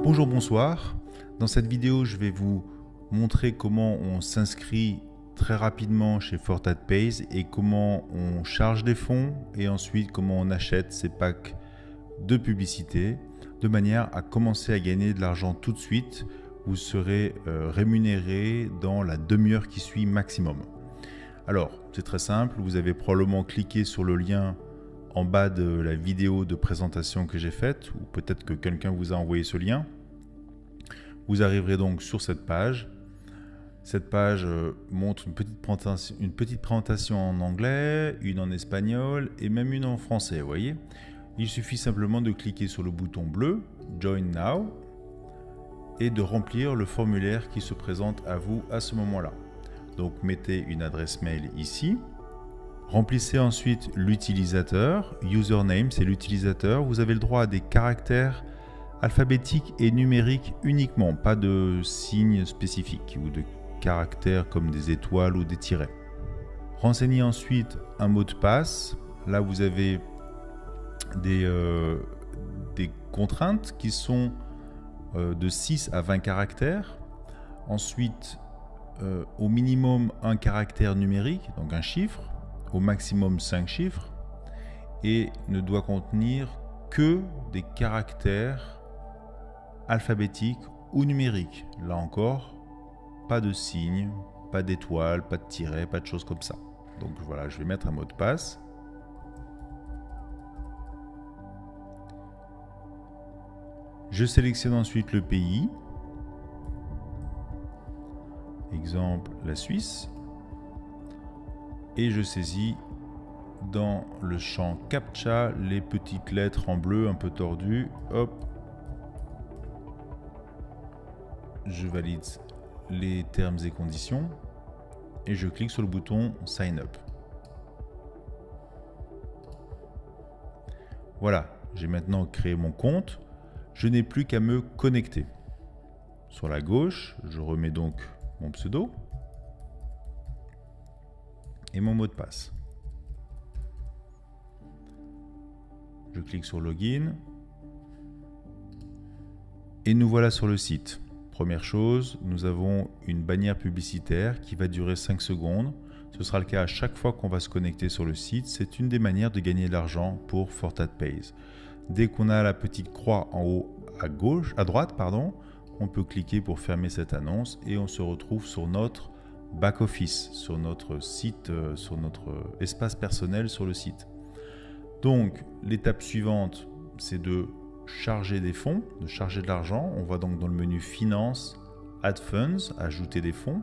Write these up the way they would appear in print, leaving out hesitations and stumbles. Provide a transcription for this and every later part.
Bonjour, bonsoir. Dans cette vidéo, je vais vous montrer comment on s'inscrit très rapidement chez FortatPays et comment on charge des fonds et ensuite comment on achète ces packs de publicité de manière à commencer à gagner de l'argent tout de suite. Vous serez rémunéré dans la demi-heure qui suit maximum. Alors, c'est très simple, vous avez probablement cliqué sur le lien en bas de la vidéo de présentation que j'ai faite, ou peut-être que quelqu'un vous a envoyé ce lien. Vous arriverez donc sur cette page. Cette page montre une petite présentation en anglais, une en espagnol et même une en français, vous voyez. Il suffit simplement de cliquer sur le bouton bleu « Join Now » et de remplir le formulaire qui se présente à vous à ce moment-là. Donc mettez une adresse mail ici. Remplissez ensuite l'utilisateur. Username, c'est l'utilisateur. Vous avez le droit à des caractères alphabétiques et numériques uniquement, pas de signes spécifiques ou de caractères comme des étoiles ou des tirets. Renseignez ensuite un mot de passe. Là, vous avez des contraintes qui sont de 6 à 20 caractères. Ensuite, au minimum un caractère numérique, donc un chiffre, au maximum 5 chiffres, et ne doit contenir que des caractères alphabétiques ou numériques. Là encore, pas de signes, pas d'étoiles, pas de tirets, pas de choses comme ça. Donc voilà, je vais mettre un mot de passe. Je sélectionne ensuite le pays. Exemple, la Suisse. Et je saisis dans le champ CAPTCHA les petites lettres en bleu un peu tordues. Hop. Je valide les termes et conditions. Et je clique sur le bouton Sign Up. Voilà, j'ai maintenant créé mon compte. Je n'ai plus qu'à me connecter. Sur la gauche, je remets donc mon pseudo et mon mot de passe. Je clique sur Login et nous voilà sur le site. Première chose, nous avons une bannière publicitaire qui va durer 5 secondes. Ce sera le cas à chaque fois qu'on va se connecter sur le site. C'est une des manières de gagner de l'argent pour FortatPays. Dès qu'on a la petite croix en haut à droite, on peut cliquer pour fermer cette annonce et on se retrouve sur notre back-office, sur notre site, sur notre espace personnel sur le site. Donc, l'étape suivante, c'est de charger des fonds, de charger de l'argent. On va donc dans le menu Finance, Add Funds, ajouter des fonds.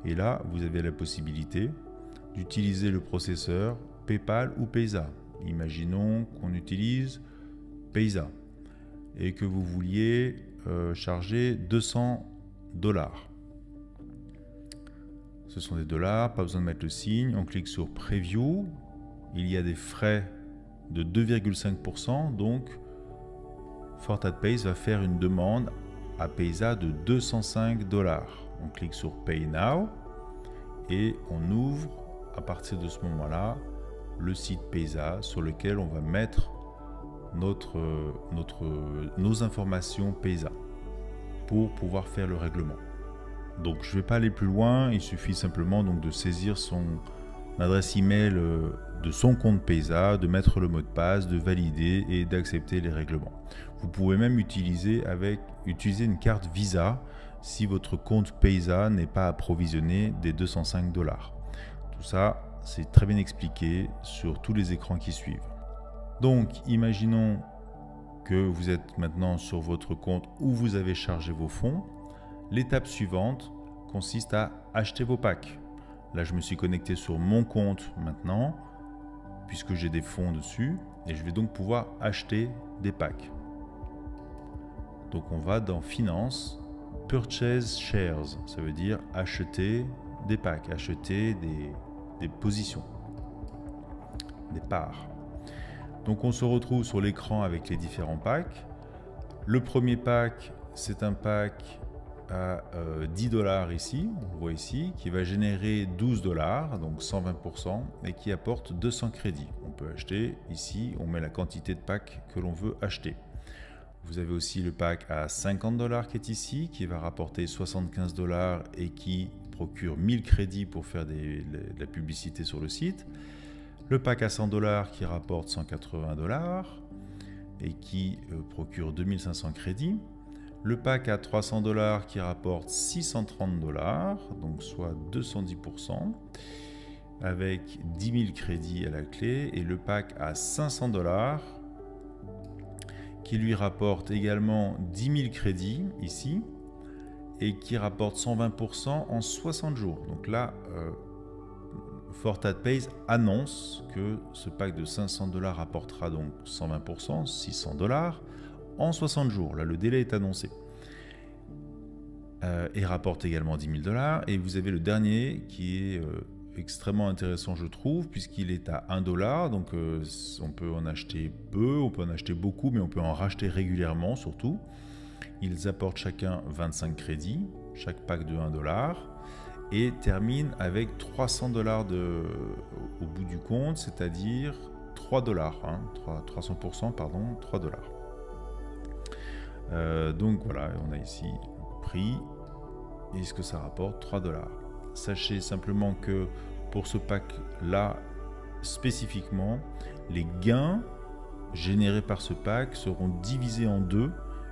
Et là, vous avez la possibilité d'utiliser le processeur PayPal ou Payza. Imaginons qu'on utilise Payza et que vous vouliez charger $200. Ce sont des dollars, pas besoin de mettre le signe. On clique sur Preview. Il y a des frais de 2,5%. Donc, FortatPays va faire une demande à Payza de $205. On clique sur Pay Now et on ouvre à partir de ce moment-là le site Payza sur lequel on va mettre nos informations Payza pour pouvoir faire le règlement. Donc je ne vais pas aller plus loin, il suffit simplement donc de saisir son adresse email de son compte Payza, de mettre le mot de passe, de valider et d'accepter les règlements. Vous pouvez même utiliser une carte Visa si votre compte Payza n'est pas approvisionné des $205. Tout ça, c'est très bien expliqué sur tous les écrans qui suivent. Donc, imaginons que vous êtes maintenant sur votre compte où vous avez chargé vos fonds. L'étape suivante consiste à acheter vos packs. Là, je me suis connecté sur mon compte maintenant, puisque j'ai des fonds dessus, et je vais donc pouvoir acheter des packs. Donc, on va dans Finance, Purchase Shares, ça veut dire acheter des packs, acheter des positions, des parts. Donc on se retrouve sur l'écran avec les différents packs. Le premier pack, c'est un pack à $10 ici, on voit ici, qui va générer $12, donc 120%, et qui apporte 200 crédits. On peut acheter ici, on met la quantité de packs que l'on veut acheter. Vous avez aussi le pack à 50 $ qui est ici, qui va rapporter 75 $ et qui procure 1000 crédits pour faire de la publicité sur le site. Le pack à 100 $ qui rapporte 180 $ et qui procure 2500 crédits. Le pack à 300 $ qui rapporte 630 $, donc soit 210%, avec 10 000 crédits à la clé. Et le pack à 500 $ qui lui rapporte également 10 000 crédits ici et qui rapporte 120% en 60 jours. Donc là, FortatPays annonce que ce pack de 500 $ rapportera donc 120%, 600 $ en 60 jours. Là, le délai est annoncé. Et rapporte également 10 000 $. Et vous avez le dernier qui est extrêmement intéressant, je trouve, puisqu'il est à 1 $. Donc on peut en acheter peu, on peut en acheter beaucoup, mais on peut en racheter régulièrement surtout. Ils apportent chacun 25 crédits, chaque pack de 1 $, et termine avec 300 $ au bout du compte, c'est-à-dire 3 $, 300%, pardon, 3 $. Donc voilà, on a ici le prix et ce que ça rapporte, 3 $. Sachez simplement que pour ce pack-là, spécifiquement, les gains générés par ce pack seront divisés en deux.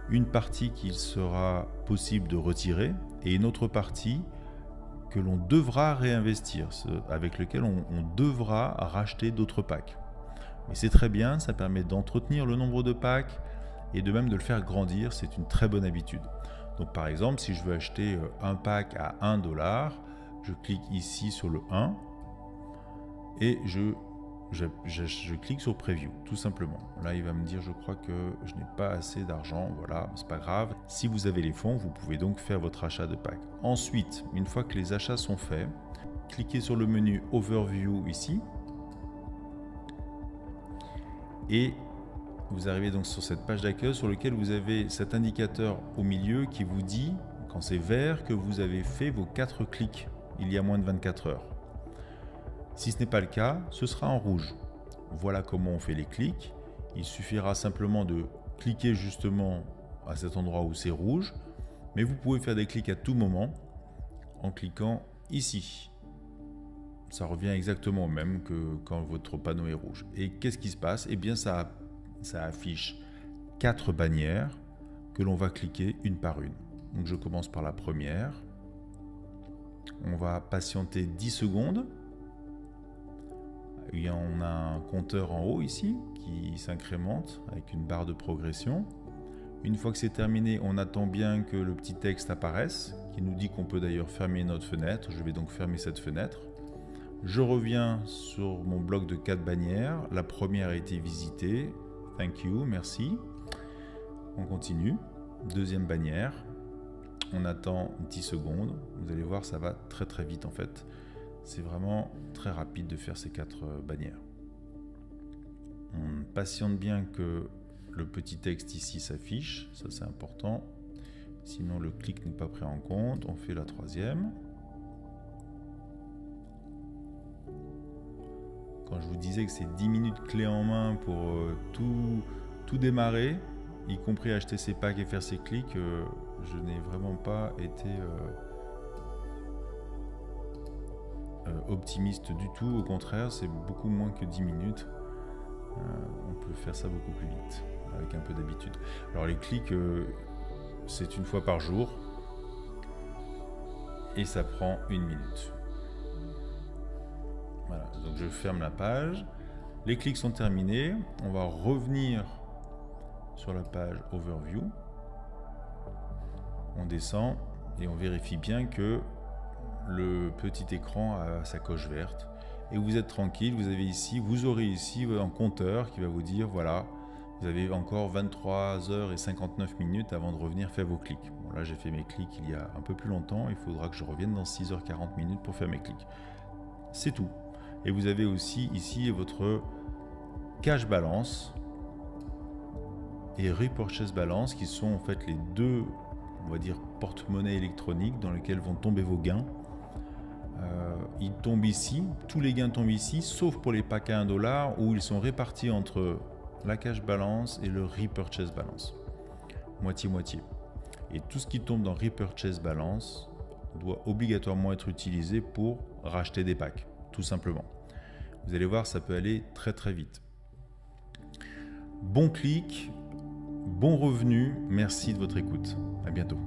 Une partie qu'il sera possible de retirer et une autre partie que l'on devra réinvestir, avec lequel on devra racheter d'autres packs. Mais c'est très bien, ça permet d'entretenir le nombre de packs et de même de le faire grandir, c'est une très bonne habitude. Donc par exemple, si je veux acheter un pack à 1 $, je clique ici sur le 1 et je clique sur Preview, tout simplement. Là, il va me dire, je crois que je n'ai pas assez d'argent. Voilà, c'est pas grave. Si vous avez les fonds, vous pouvez donc faire votre achat de pack. Ensuite, une fois que les achats sont faits, cliquez sur le menu Overview ici. Et vous arrivez donc sur cette page d'accueil sur laquelle vous avez cet indicateur au milieu qui vous dit, quand c'est vert, que vous avez fait vos 4 clics il y a moins de 24 heures. Si ce n'est pas le cas, ce sera en rouge. Voilà comment on fait les clics. Il suffira simplement de cliquer justement à cet endroit où c'est rouge, mais vous pouvez faire des clics à tout moment en cliquant ici. Ça revient exactement au même que quand votre panneau est rouge. Et qu'est-ce qui se passe? Eh bien, ça affiche 4 bannières que l'on va cliquer une par une. Donc je commence par la première. On va patienter 10 secondes. On a un compteur en haut ici qui s'incrémente avec une barre de progression. Une fois que c'est terminé, on attend bien que le petit texte apparaisse, qui nous dit qu'on peut d'ailleurs fermer notre fenêtre. Je vais donc fermer cette fenêtre. Je reviens sur mon bloc de 4 bannières. La première a été visitée. Thank you, merci. On continue. Deuxième bannière. On attend 10 secondes. Vous allez voir, ça va très très vite en fait. C'est vraiment très rapide de faire ces 4 bannières. On patiente bien que le petit texte ici s'affiche, ça c'est important. Sinon le clic n'est pas pris en compte. On fait la troisième. Quand je vous disais que c'est 10 minutes clé en main pour tout démarrer, y compris acheter ses packs et faire ses clics, je n'ai vraiment pas été optimiste du tout. Au contraire, c'est beaucoup moins que 10 minutes. On peut faire ça beaucoup plus vite, avec un peu d'habitude. Alors les clics, c'est une fois par jour. Et ça prend 1 minute. Voilà, donc je ferme la page. Les clics sont terminés. On va revenir sur la page Overview. On descend et on vérifie bien que le petit écran a sa coche verte. Et vous êtes tranquille, vous aurez ici un compteur qui va vous dire voilà, vous avez encore 23h59 avant de revenir faire vos clics. Bon, là j'ai fait mes clics il y a un peu plus longtemps, il faudra que je revienne dans 6h40 pour faire mes clics. C'est tout. Et vous avez aussi ici votre cash balance et repurchase balance qui sont en fait les deux, on va dire, porte-monnaie électroniques dans lesquels vont tomber vos gains. Ils tombent ici, tous les gains tombent ici, sauf pour les packs à 1 $ où ils sont répartis entre la cash balance et le repurchase balance. moitié-moitié. Et tout ce qui tombe dans repurchase balance doit obligatoirement être utilisé pour racheter des packs, tout simplement. Vous allez voir, ça peut aller très très vite. Bon clic, bon revenu, merci de votre écoute. À bientôt.